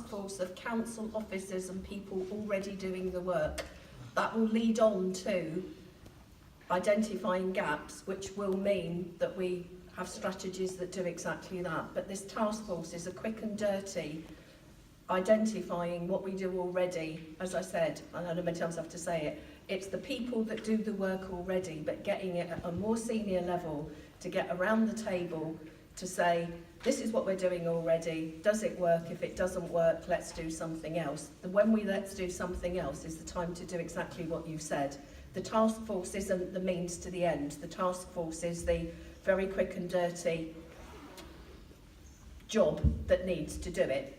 force of council officers and people already doing the work. That will lead on to identifying gaps, which will mean that we have strategies that do exactly that. But this task force is a quick and dirty identifying what we do already. As I said, I know many times I have to say it, it's the people that do the work already, but getting it at a more senior level to get around the table to say, this is what we're doing already, does it work? If it doesn't work, let's do something else. When we let's do something else is the time to do exactly what you said. The task force isn't the means to the end. The task force is the very quick and dirty job that needs to do it.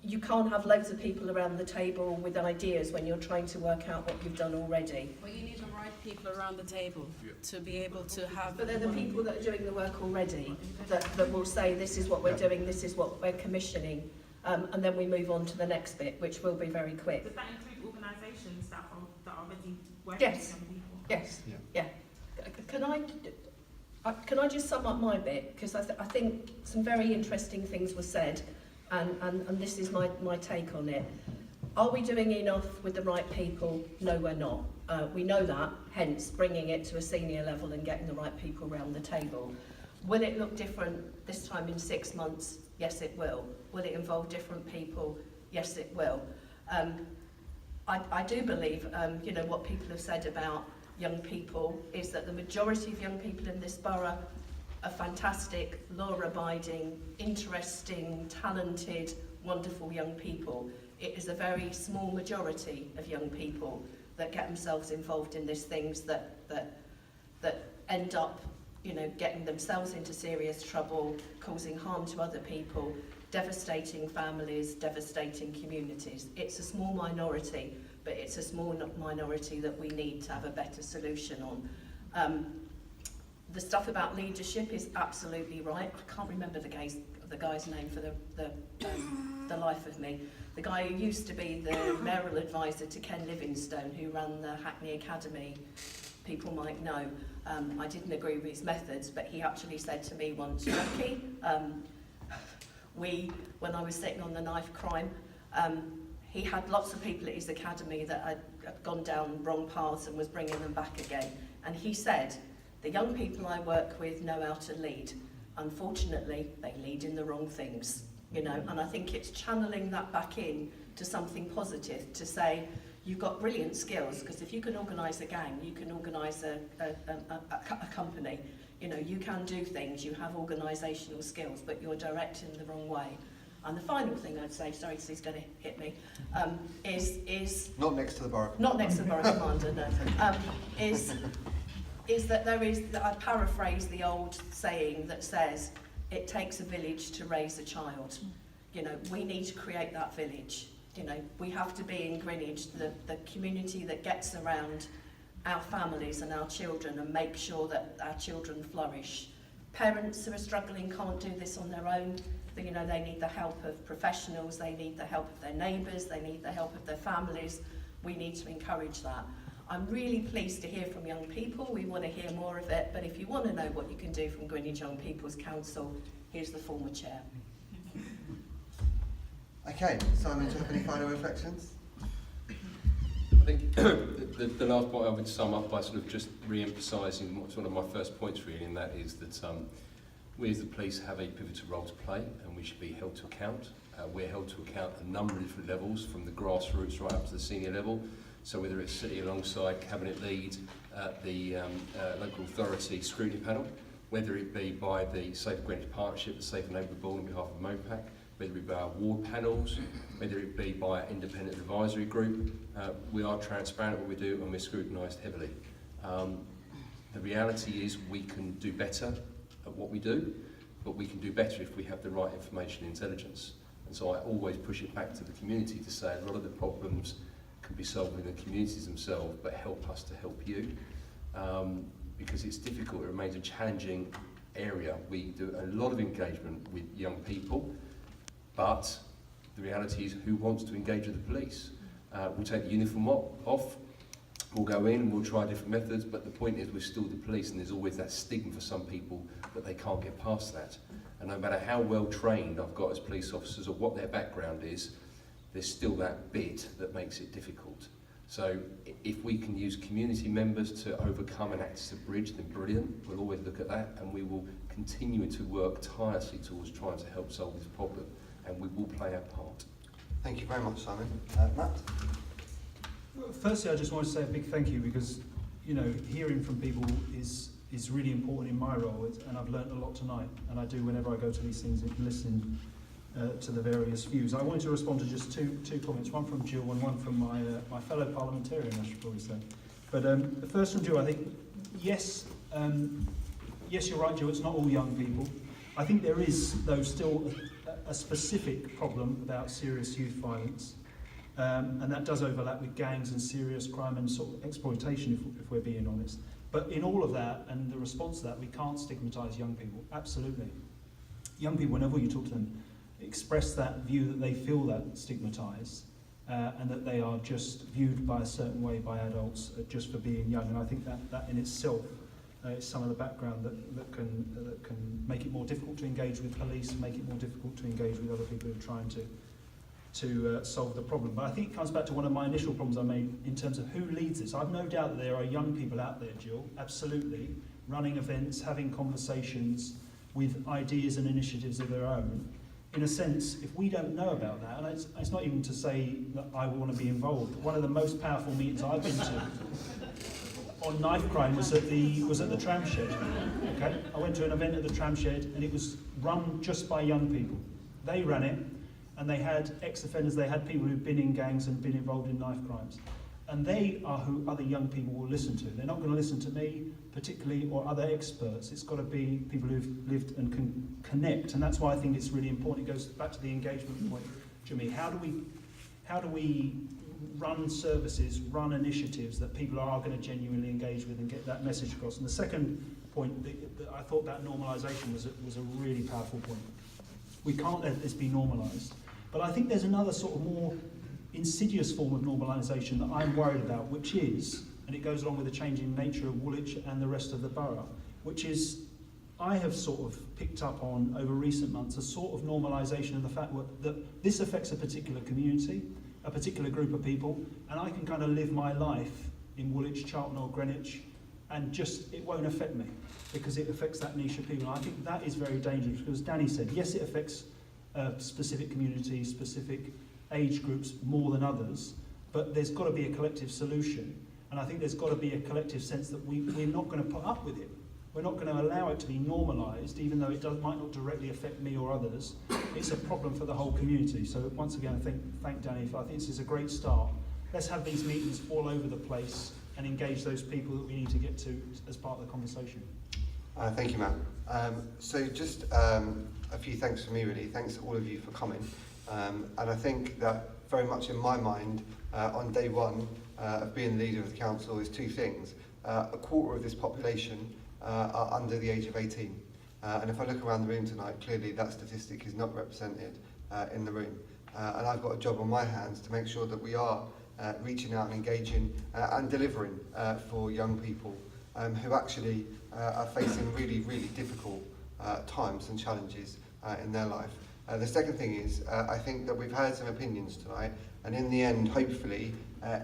You can't have loads of people around the table with ideas when you're trying to work out what you've done already. Well, you need the right people around the table to be able to have... But they're the people that are doing the work already that will say, this is what we're doing, this is what we're commissioning, and then we move on to the next bit, which will be very quick. Does that include organisations that are already working Yes. with young people? Yes. Yeah. Can I just sum up my bit? Because I think some very interesting things were said, and this is my take on it. Are we doing enough with the right people? No, we're not. We know that, hence bringing it to a senior level and getting the right people around the table. Will it look different this time in 6 months? Yes, it will. Will it involve different people? Yes, it will. I do believe, what people have said about young people is that the majority of young people in this borough are fantastic, law-abiding, interesting, talented, wonderful young people. It is a very small majority of young people that get themselves involved in these things that end up, getting themselves into serious trouble, causing harm to other people, devastating families, devastating communities. It's a small minority, but it's a small minority that we need to have a better solution on. The stuff about leadership is absolutely right. I can't remember the guy's name for the life of me. The guy who used to be the mayoral advisor to Ken Livingstone, who ran the Hackney Academy, people might know. I didn't agree with his methods, but he actually said to me once, Jackie, when I was sitting on the knife crime, he had lots of people at his academy that had gone down wrong paths and was bringing them back again. And he said, the young people I work with know how to lead. Unfortunately, they lead in the wrong things, and I think it's channeling that back in to something positive, to say, you've got brilliant skills, because if you can organise a gang, you can organise a company, you can do things, you have organisational skills, but you're directed in the wrong way. And the final thing I'd say, sorry, because he's going to hit me, is not next to the borough. Not next to the borough commander, no. Is that I paraphrase the old saying that says, it takes a village to raise a child. We need to create that village. We have to be in Greenwich, the community that gets around our families and our children and make sure that our children flourish. Parents who are struggling can't do this on their own. They need the help of professionals, they need the help of their neighbours, they need the help of their families. We need to encourage that. I'm really pleased to hear from young people. We want to hear more of it, but if you want to know what you can do from Greenwich Young People's Council, here's the former chair. Okay, Simon, do you have any final reflections? I think the last point I would sum up by sort of just re-emphasising what's one of my first points really, and that is that we as the police have a pivotal role to play and we should be held to account. We're held to account at a number of different levels, from the grassroots right up to the senior level. So whether it's sitting alongside Cabinet Lead, the local authority scrutiny panel, whether it be by the Safe Greenwich Partnership, the Safe and Neighbourhood on behalf of MOPAC, whether it be by our ward panels, whether it be by our independent advisory group, we are transparent what we do and we're scrutinised heavily. The reality is we can do better at what we do, but we can do better if we have the right information intelligence. And so I always push it back to the community to say a lot of the problems can be solved within the communities themselves, but help us to help you. Because it's difficult, it remains a challenging area. We do a lot of engagement with young people, but the reality is who wants to engage with the police? We'll take the uniform off, we'll go in and we'll try different methods, but the point is we're still the police, and there's always that stigma for some people that they can't get past that. And no matter how well trained I've got as police officers or what their background is, there's still that bit that makes it difficult. So if we can use community members to overcome and act as a bridge, then brilliant. We'll always look at that, and we will continue to work tirelessly towards trying to help solve this problem, and we will play our part. Thank you very much, Simon. Matt? Firstly, I just want to say a big thank you, because, you know, hearing from people is really important in my role, and I've learnt a lot tonight, and I do whenever I go to these things, listening to the various views. I wanted to respond to just two comments, one from Jill and one from my fellow parliamentarian, I should probably say. But first from Jill, I think, yes, you're right, Jill, it's not all young people. I think there is, though, still a specific problem about serious youth violence, and that does overlap with gangs and serious crime and sort of exploitation, if we're being honest. But in all of that, and the response to that, we can't stigmatise young people, absolutely. Young people, whenever you talk to them, express that view that they feel that stigmatised, and that they are just viewed by a certain way by adults just for being young. And I think that in itself is some of the background that can make it more difficult to engage with police, make it more difficult to engage with other people who are trying to solve the problem. But I think it comes back to one of my initial problems I made in terms of who leads this. I've no doubt that there are young people out there, Jill, absolutely, running events, having conversations with ideas and initiatives of their own. In a sense, if we don't know about that, and it's not even to say that I want to be involved, one of the most powerful meetings I've been to on knife crime was at the tram shed. Okay, I went to an event at the tram shed, and it was run just by young people. They ran it, and they had ex-offenders, they had people who've been in gangs and been involved in knife crimes. And they are who other young people will listen to. They're not going to listen to me, particularly, or other experts. It's got to be people who've lived and can connect. And that's why I think it's really important. It goes back to the engagement point, Jimmy. How do we run services, run initiatives that people are going to genuinely engage with and get that message across? And the second point, I thought that normalisation was a really powerful point. We can't let this be normalised. But I think there's another sort of more insidious form of normalisation that I'm worried about, which is, and it goes along with the changing nature of Woolwich and the rest of the borough, which is, I have sort of picked up on over recent months a sort of normalisation of the fact that this affects a particular community, a particular group of people, and I can kind of live my life in Woolwich, Charlton or Greenwich, and just, it won't affect me because it affects that niche of people. And I think that is very dangerous, because Danny said, yes, it affects specific communities, specific age groups more than others, but there's got to be a collective solution. And I think there's got to be a collective sense that we're not going to put up with it. We're not going to allow it to be normalised, even though it might not directly affect me or others. It's a problem for the whole community. So once again, thank Danny. I think this is a great start. Let's have these meetings all over the place and engage those people that we need to get to as part of the conversation. Thank you, Matt. So just a few thanks from me, really. Thanks to all of you for coming. And I think that very much in my mind, on day one of being the leader of the council, is two things. A quarter of this population are under the age of 18. And if I look around the room tonight, clearly that statistic is not represented in the room. And I've got a job on my hands to make sure that we are reaching out and engaging and delivering for young people who actually are facing really, really difficult times and challenges in their life. The second thing is, I think that we've heard some opinions tonight, and in the end, hopefully,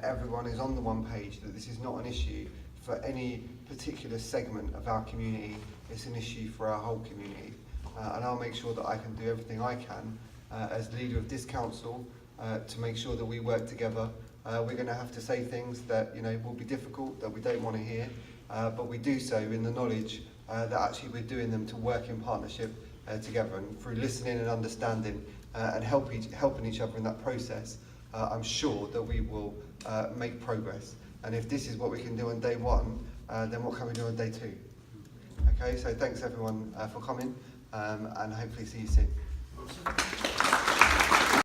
everyone is on the one page that this is not an issue for any particular segment of our community, it's an issue for our whole community. And I'll make sure that I can do everything I can as leader of this council to make sure that we work together. We're going to have to say things that will be difficult, that we don't want to hear, but we do so in the knowledge that actually we're doing them to work in partnership together, and through listening and understanding and helping each other in that process, I'm sure that we will make progress. And if this is what we can do on day one, then what can we do on day two? Okay, so thanks everyone for coming, and hopefully see you soon.